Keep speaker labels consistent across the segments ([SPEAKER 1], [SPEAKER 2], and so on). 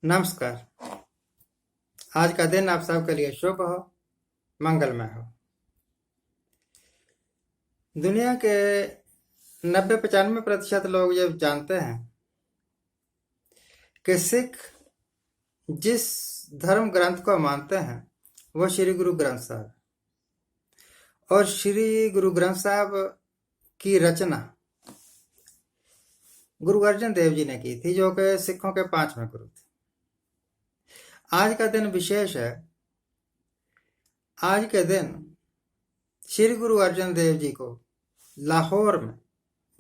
[SPEAKER 1] नमस्कार। आज का दिन आप सबके लिए शुभ हो, मंगलमय हो। दुनिया के 90-95% लोग ये जानते हैं कि सिख जिस धर्म ग्रंथ को मानते हैं वो श्री गुरु ग्रंथ साहब, और श्री गुरु ग्रंथ साहब की रचना गुरु अर्जन देव जी ने की थी, जो कि सिखों के 5वें गुरु थे। आज का दिन विशेष है। आज के दिन श्री गुरु अर्जन देव जी को लाहौर में,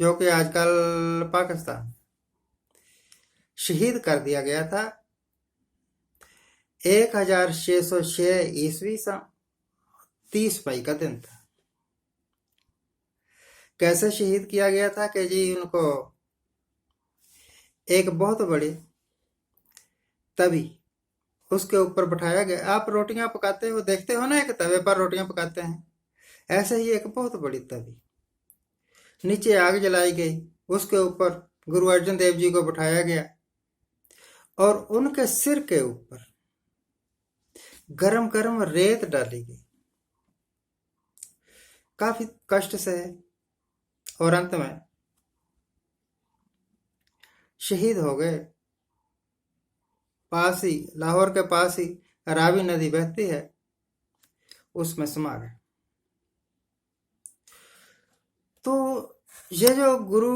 [SPEAKER 1] जो कि आजकल पाकिस्तान, शहीद कर दिया गया था 1606 ईस्वी सन 30 मई का दिन था। कैसे शहीद किया गया था कि जी उनको एक बहुत बड़ी तवी उसके ऊपर बैठाया गया। आप रोटियां पकाते हो, देखते हो ना, एक तवे पर रोटियां पकाते हैं, ऐसे ही एक बहुत बड़ी तवी, नीचे आग जलाई गई, उसके ऊपर गुरु अर्जन देव जी को बैठाया गया और उनके सिर के ऊपर गरम गरम रेत डाली गई। काफी कष्ट से और अंत में शहीद हो गए। पास ही, लाहौर के पास ही रावी नदी बहती है, उसमें समा गए। तो ये जो गुरु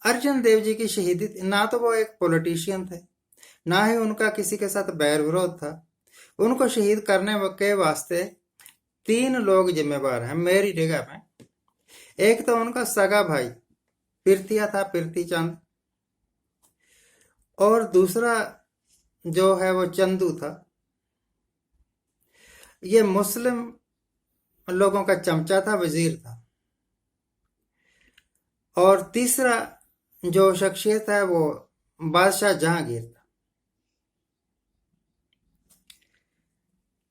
[SPEAKER 1] अर्जन देव जी की शहीदी थी, ना तो वो एक पॉलिटिशियन थे, ना ही उनका किसी के साथ बैर विरोध था। उनको शहीद करने के वास्ते 3 लोग जिम्मेवार हैं मेरी जगह में। एक तो उनका सगा भाई पिरथिया था, पिरथी चंद, और दूसरा जो है वो चंदू था। ये मुस्लिम लोगों का चमचा था, वजीर था। और तीसरा जो शख्सियत है वो बादशाह जहांगीर था।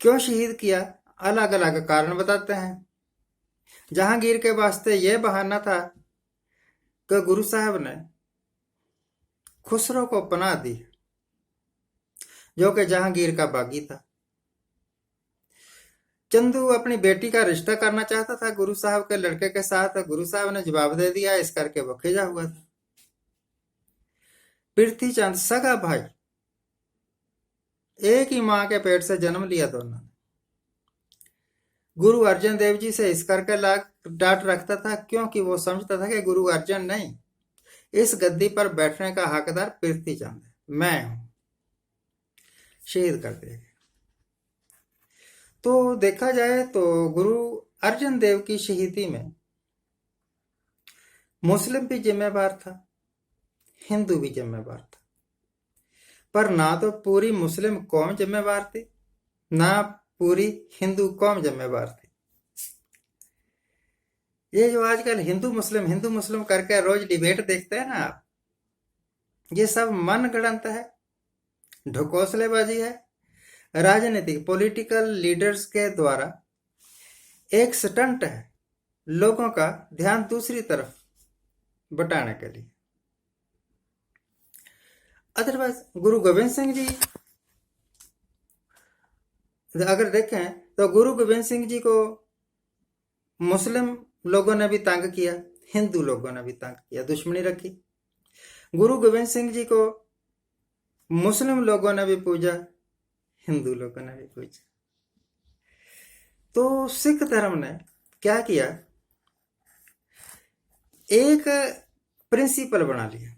[SPEAKER 1] क्यों शहीद किया, अलग अलग कारण बताते हैं। जहांगीर के वास्ते यह बहाना था कि गुरु साहब ने खुसरो को पनाह दी, जो कि जहांगीर का बागी था। चंदू अपनी बेटी का रिश्ता करना चाहता था गुरु साहब के लड़के के साथ। गुरु साहब ने जवाब दे दिया, इस करके वो खिजा हुआ था। पृथ्वी चंद सगा भाई, एक ही मां के पेट से जन्म लिया दोनों ने। गुरु अर्जन देव जी से इस करके डांट रखता था क्योंकि वो समझता था कि गुरु अर्जन नहीं, इस गद्दी पर बैठने का हकदार पृथ्वी चंद है, मैं हूं। शहीद कर दिया गया। तो देखा जाए तो गुरु अर्जन देव की शहीदी में मुस्लिम भी जिम्मेवार था, हिंदू भी जिम्मेवार था, पर ना तो पूरी मुस्लिम कौम जिम्मेवार थी, ना पूरी हिंदू कौम जिम्मेवार थी। ये जो आजकल हिंदू मुस्लिम करके रोज डिबेट देखते हैं ना आप, ये सब मन गढ़ंत है, ढकोसलेबाजी है। राजनीतिक पॉलिटिकल लीडर्स के द्वारा एक स्टंट है, लोगों का ध्यान दूसरी तरफ बटाने के लिए। अदरवाइज गुरु गोविंद सिंह जी अगर देखें तो गुरु गोविंद सिंह जी को मुस्लिम लोगों ने भी तंग किया, हिंदू लोगों ने भी तंग किया, दुश्मनी रखी। गुरु गोविंद सिंह जी को मुस्लिम लोगों ने भी पूजा, हिंदू लोगों ने भी पूजा। तो सिख धर्म ने क्या किया, एक प्रिंसिपल बना लिया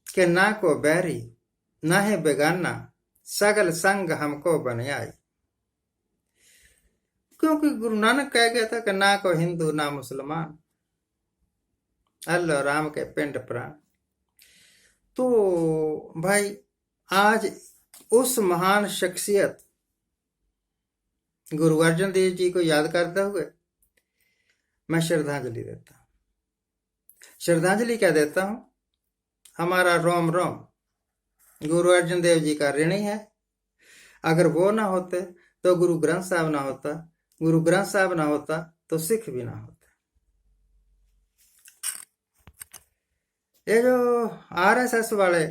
[SPEAKER 1] कि ना को बैरी ना है बेगाना, सगल संग हमको बन आई। क्योंकि गुरु नानक कह गया था कि ना को हिंदू ना मुसलमान, अल्लाह राम के पिंड प्राण। तो भाई आज उस महान शख्सियत गुरु अर्जन देव जी को याद करते हुए मैं श्रद्धांजलि देता हूं। श्रद्धांजलि क्या देता हूं, हमारा रोम रोम गुरु अर्जन देव जी का ऋणी है। अगर वो ना होते तो गुरु ग्रंथ साहब ना होता, गुरु ग्रंथ साहब ना होता तो सिख भी ना होता। ये जो आरएसएस वाले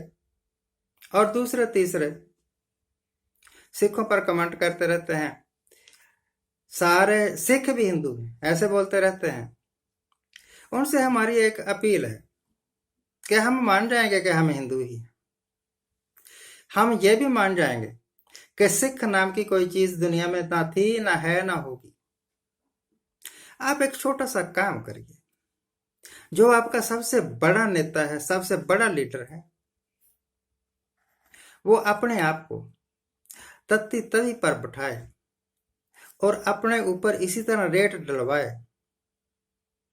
[SPEAKER 1] और दूसरे तीसरे सिखों पर कमेंट करते रहते हैं, सारे सिख भी हिंदू हैं, ऐसे बोलते रहते हैं। उनसे हमारी एक अपील है कि हम मान जाएंगे कि हम हिंदू ही हैं। हम ये भी मान जाएंगे कि सिख नाम की कोई चीज दुनिया में ना थी, ना है, ना होगी। आप एक छोटा सा काम करिए, जो आपका सबसे बड़ा नेता है, सबसे बड़ा लीडर है, वो अपने आप को तत्ती तवी पर बिठाए और अपने ऊपर इसी तरह रेट डलवाए,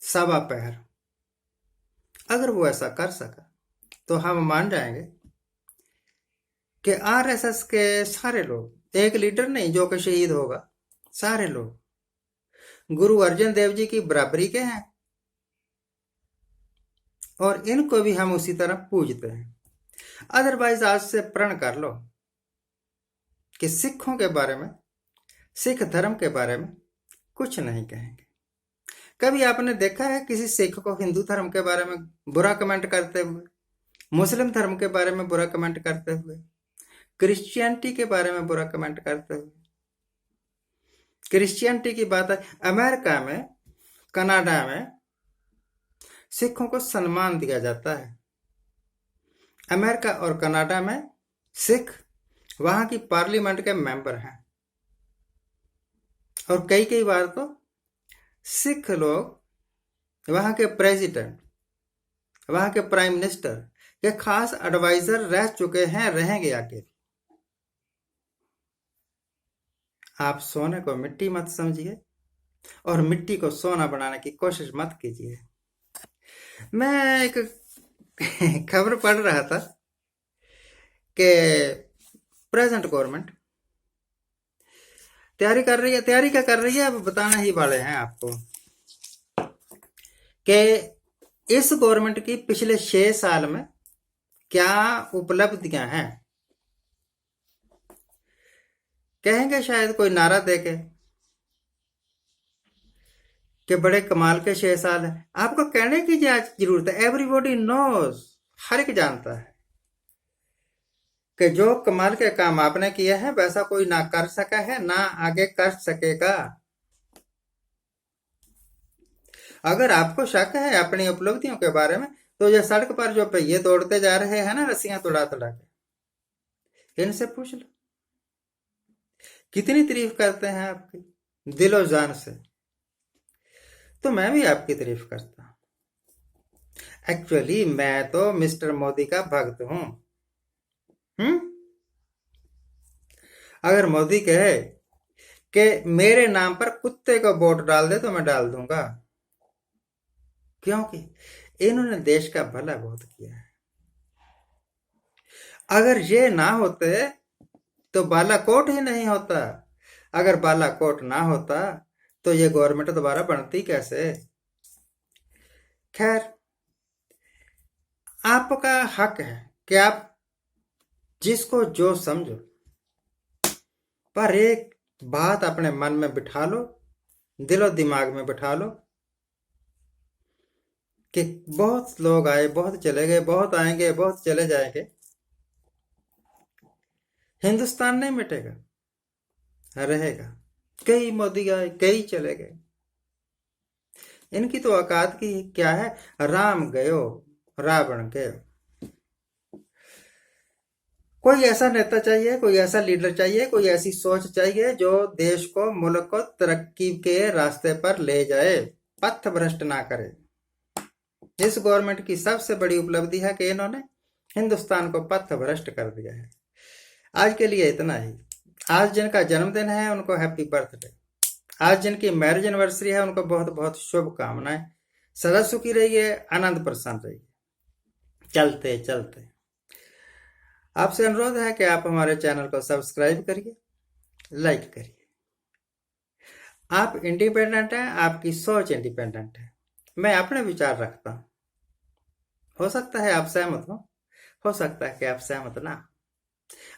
[SPEAKER 1] सवा पैर। अगर वो ऐसा कर सका तो हम मान जाएंगे कि आरएसएस के सारे लोग, एक लीडर नहीं जो कि शहीद होगा, सारे लोग गुरु अर्जन देव जी की बराबरी के हैं और इनको भी हम उसी तरह पूजते हैं। अदरवाइज आज से प्रण कर लो कि सिखों के बारे में, सिख धर्म के बारे में कुछ नहीं कहेंगे। कभी आपने देखा है किसी सिख को हिंदू धर्म के बारे में बुरा कमेंट करते हुए, मुस्लिम धर्म के बारे में बुरा कमेंट करते हुए, क्रिश्चियनिटी के बारे में बुरा कमेंट करते हुए? क्रिश्चियनिटी की बात है, अमेरिका में, कनाडा में सिखों को सम्मान दिया जाता है। अमेरिका और कनाडा में सिख वहां की पार्लियामेंट के मेंबर हैं और कई कई बार तो सिख लोग वहां के प्रेसिडेंट, वहां के प्राइम मिनिस्टर के खास एडवाइजर रह चुके हैं, रहेंगे आगे। आप सोने को मिट्टी मत समझिए और मिट्टी को सोना बनाने की कोशिश मत कीजिए। मैं एक खबर पढ़ रहा था कि प्रेजेंट गवर्नमेंट तैयारी कर रही है, तैयारी क्या कर रही है अब बताना ही वाले हैं आपको, कि इस गवर्नमेंट की पिछले 6 साल में क्या उपलब्धियां हैं। कहेंगे शायद कोई नारा देके कि बड़े कमाल के 6 साल है। आपको कहने की जरूरत है, एवरीबॉडी नोज, हर एक जानता है कि जो कमाल के काम आपने किया है वैसा कोई ना कर सका है, ना आगे कर सकेगा। अगर आपको शक है अपनी उपलब्धियों के बारे में, तो ये सड़क पर जो पहिए दौड़ते जा रहे हैं ना, रस्सियां तोड़ा तोड़ा के, इनसे पूछ लो कितनी तारीफ करते हैं आपकी दिलो जान से। तो मैं भी आपकी तारीफ करता हूं। एक्चुअली मैं तो मिस्टर मोदी का भक्त हूं। अगर मोदी कहे कि मेरे नाम पर कुत्ते को वोट डाल दे तो मैं डाल दूंगा, क्योंकि इन्होंने देश का भला बहुत किया है। अगर ये ना होते तो बालाकोट ही नहीं होता। अगर बालाकोट ना होता तो ये गवर्नमेंट दोबारा बनती कैसे? खैर, आपका हक है कि आप जिसको जो समझो, पर एक बात अपने मन में बिठा लो, दिलो दिमाग में बिठा लो कि बहुत लोग आए, बहुत चले गए, बहुत आएंगे, बहुत चले जाएंगे, हिंदुस्तान नहीं मिटेगा, रहेगा। कई मोदी आए, कई चले गए, इनकी तो औकात की क्या है। राम गयो रावण गयो। कोई ऐसा नेता चाहिए, कोई ऐसा लीडर चाहिए, कोई ऐसी सोच चाहिए जो देश को, मुल्क को तरक्की के रास्ते पर ले जाए, पथ भ्रष्ट ना करे। इस गवर्नमेंट की सबसे बड़ी उपलब्धि है कि इन्होंने हिंदुस्तान को पथ भ्रष्ट कर दिया है। आज के लिए इतना ही। आज जिनका जन्मदिन है उनको हैप्पी बर्थडे। आज जिनकी मैरिज एनिवर्सरी है उनको बहुत बहुत शुभकामनाएं। सदा सुखी रहिए, आनंद प्रसन्न रहिए। चलते चलते आपसे अनुरोध है कि आप हमारे चैनल को सब्सक्राइब करिए, लाइक करिए। आप इंडिपेंडेंट हैं, आपकी सोच इंडिपेंडेंट है। मैं अपने विचार रखता हूं। हो सकता है आप सहमत हो सकता है कि आप सहमत ना।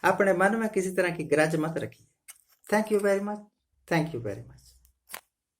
[SPEAKER 1] अपने मन में किसी तरह की ग्रज मत रखिए। Thank you very much. Thank you very much.